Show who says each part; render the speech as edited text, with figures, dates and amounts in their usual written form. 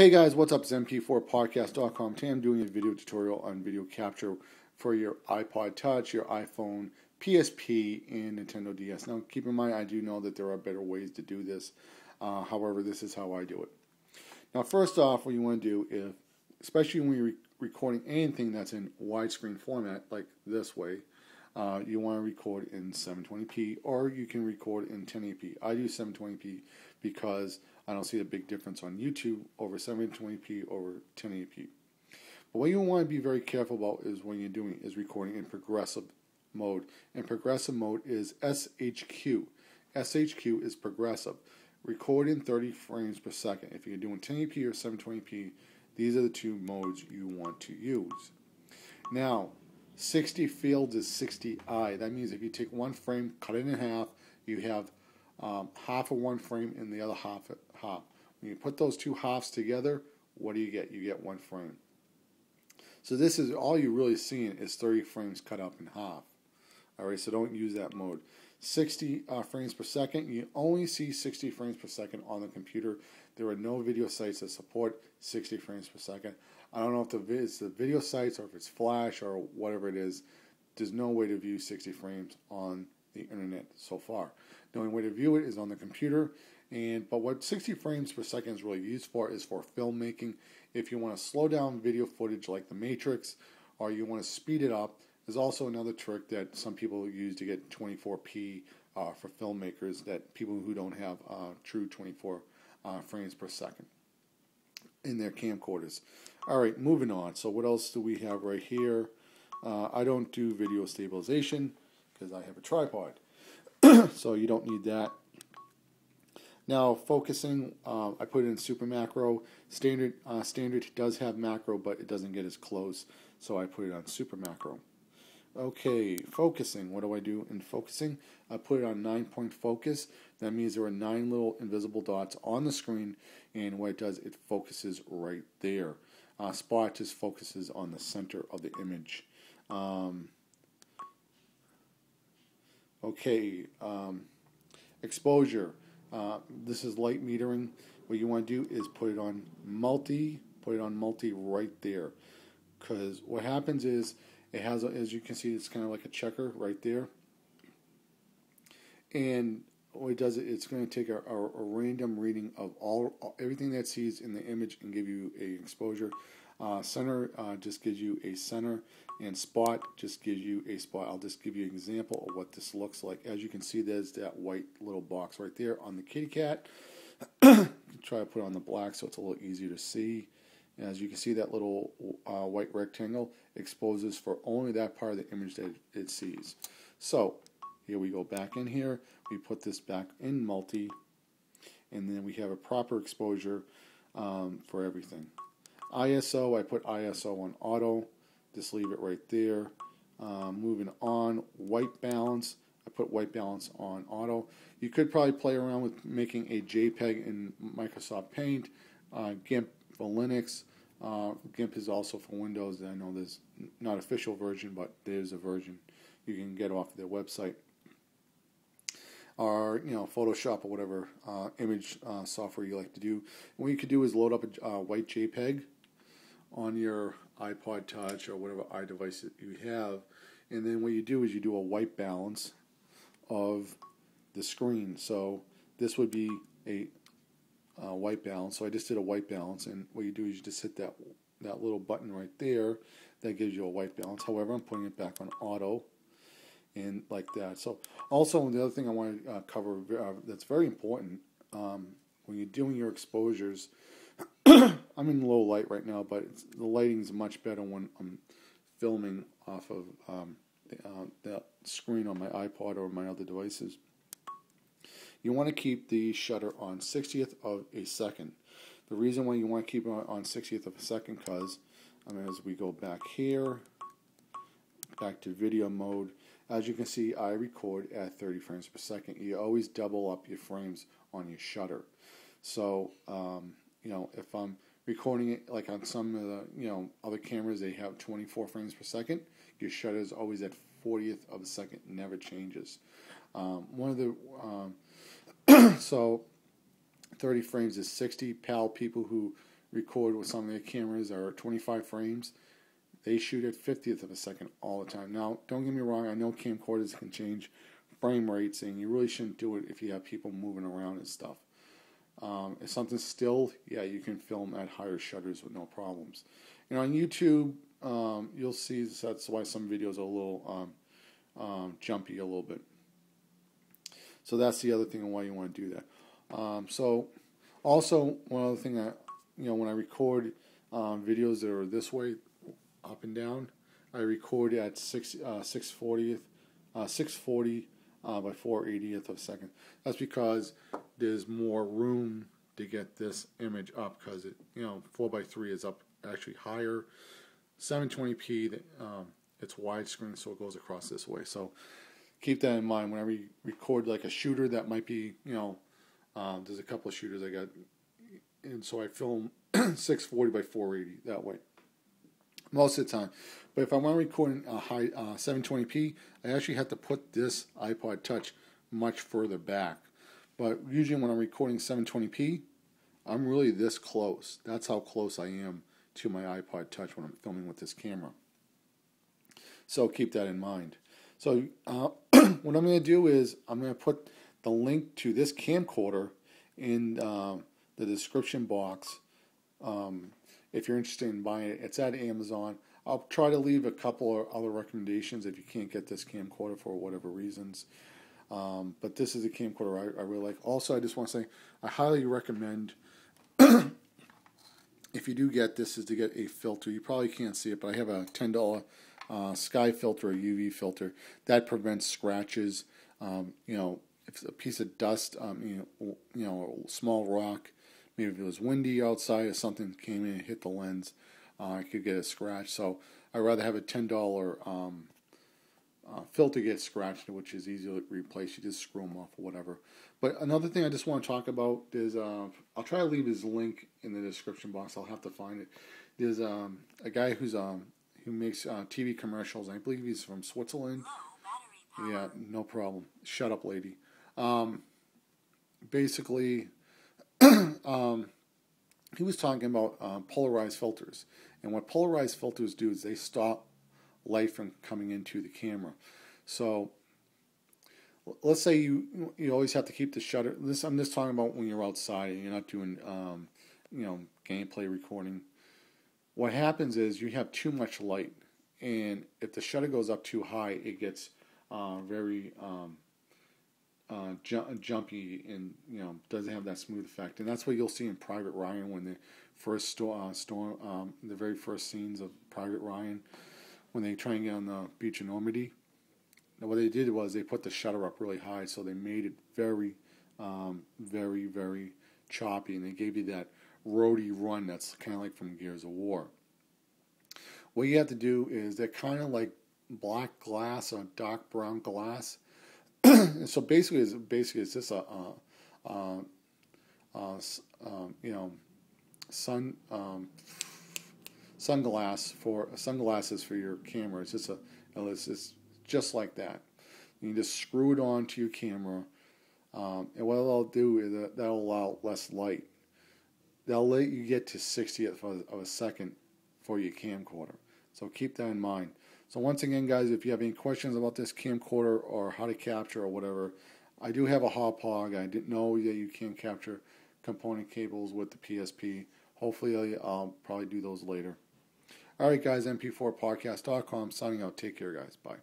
Speaker 1: Hey guys, what's up? It's mp4podcast.com. Today I'm doing a video tutorial on video capture for your iPod Touch, your iPhone, PSP, and Nintendo DS. Now keep in mind, I do know that there are better ways to do this. However, this is how I do it. Now first off, what you want to do is, especially when you're recording anything that's in widescreen format, like this way, you want to record in 720p, or you can record in 1080p. I do 720p because I don't see a big difference on YouTube over 720p over 1080p. But what you want to be very careful about is when you're doing is recording in progressive mode. And progressive mode is SHQ. SHQ is progressive. Record in 30 frames per second. If you're doing 1080p or 720p, these are the two modes you want to use. Now, 60 fields is 60i. That means if you take one frame, cut it in half, you have half of one frame and the other half. When you put those two halves together, what do you get? You get one frame. So this is all you're really seeing is 30 frames cut up in half. Alright, so don't use that mode. 60 frames per second, you only see 60 frames per second on the computer. There are no video sites that support 60 frames per second. I don't know if it's the video sites or if it's Flash or whatever it is. There's no way to view 60 frames on the internet so far. The only way to view it is on the computer. But what 60 frames per second is really used for is for filmmaking. If you want to slow down video footage like The Matrix, or you want to speed it up, there's also another trick that some people use to get 24p for filmmakers, that people who don't have true 24 frames per second in their camcorders. Alright, moving on. So what else do we have right here? I don't do video stabilization because I have a tripod. So you don't need that. Now focusing, I put it in super macro. Standard does have macro, but it doesn't get as close, so I put it on super macro. Okay, focusing. What do I do in focusing? I put it on 9-point focus. That means there are 9 little invisible dots on the screen, and what it does, it focuses right there. Spot just focuses on the center of the image. Exposure. This is light metering. What you want to do is put it on multi right there, because what happens is it has, as you can see, it's kind of like a checker right there, and what it does, it's going to take a random reading of everything that it sees in the image and give you a exposure. Center just gives you a center, and spot just gives you a spot. I'll just give you an example of what this looks like. As you can see, there's that white little box right there on the kitty cat. Try to put it on the black so it's a little easier to see. As you can see, that little white rectangle exposes for only that part of the image that it sees. So here we go back in here. We put this back in multi, and then we have a proper exposure for everything. ISO, I put ISO on auto. Just leave it right there. Moving on, white balance. I put white balance on auto. You could probably play around with making a JPEG in Microsoft Paint. GIMP for Linux. GIMP is also for Windows. I know there's not an official version, but there's a version you can get off their website. Or Photoshop or whatever image software you like to do. And what you could do is load up a white JPEG on your iPod Touch or whatever iDevice that you have, and then what you do is you do a white balance of the screen. So this would be a white balance. So I just did a white balance, and what you do is you just hit that little button right there that gives you a white balance. However, I'm putting it back on auto, and like that. So also the other thing I want to cover that's very important when you're doing your exposures. I'm in low light right now, but the lighting is much better when I'm filming off of that screen on my iPod or my other devices. You want to keep the shutter on 60th of a second. The reason why you want to keep it on 60th of a second, because as we go back here, back to video mode, as you can see, I record at 30 frames per second. You always double up your frames on your shutter. So if I'm recording it like on some of the other cameras, they have 24 frames per second. Your shutter is always at 40th of a second, never changes. So 30 frames is 60. PAL people who record with some of their cameras are 25 frames. They shoot at 50th of a second all the time. Now, don't get me wrong, I know camcorders can change frame rates, and you really shouldn't do it if you have people moving around and stuff. If something's still, yeah, you can film at higher shutters with no problems. And on YouTube, you'll see that's why some videos are a little jumpy a little bit. So that's the other thing on why you want to do that. So also, one other thing that, when I record videos that are this way, up and down, I record at 640 by 480th of a second. That's because there's more room to get this image up, because it 4:3 is up actually higher. 720p, it's widescreen, so it goes across this way. So keep that in mind whenever you record like a shooter that might be, there's a couple of shooters I got, and so I film 640 by 480 that way most of the time. But if I want to record a high 720p, I actually have to put this iPod Touch much further back. But usually when I'm recording 720p, I'm really this close. That's how close I am to my iPod Touch when I'm filming with this camera. So keep that in mind. So what I'm going to do is I'm going to put the link to this camcorder in the description box. If you're interested in buying it, it's at Amazon. I'll try to leave a couple of other recommendations if you can't get this camcorder for whatever reasons. But this is a camcorder I really like. Also, I just want to say I highly recommend, if you do get this, is to get a filter. You probably can't see it, but I have a $10 sky filter, a UV filter that prevents scratches. If it's a piece of dust, a small rock, maybe if it was windy outside or something came in and hit the lens, I could get a scratch. So I'd rather have a $10 filter get scratched, which is easy to replace. You just screw them off or whatever. But another thing I just want to talk about is, I'll try to leave his link in the description box. I'll have to find it. There's a guy who makes TV commercials. I believe he's from Switzerland. Yeah, no problem. Shut up, lady. Basically, he was talking about polarized filters. And what polarized filters do is they stop light from coming into the camera. So let's say you always have to keep the shutter. I'm just talking about when you're outside and you're not doing gameplay recording. What happens is you have too much light, and if the shutter goes up too high, it gets very jumpy, and doesn't have that smooth effect. And that's what you'll see in Private Ryan when the first the very first scenes of Private Ryan, when they try and get on the beach in Normandy. Now what they did was they put the shutter up really high, so they made it very, very, very choppy, and they gave you that roady run that's kind of like from Gears of War. What you have to do is they're kind of like black glass or dark brown glass. So basically it's just a sunglasses for your camera. It's just like that. You can just screw it onto your camera, and what it'll do is that'll allow less light. That'll let you get to 60th of a second for your camcorder. So keep that in mind. So once again, guys, if you have any questions about this camcorder or how to capture or whatever, I do have a hop-hog. I didn't know that you can capture component cables with the PSP. Hopefully, I'll probably do those later. All right, guys, mp4podcast.com. Signing out. Take care, guys. Bye.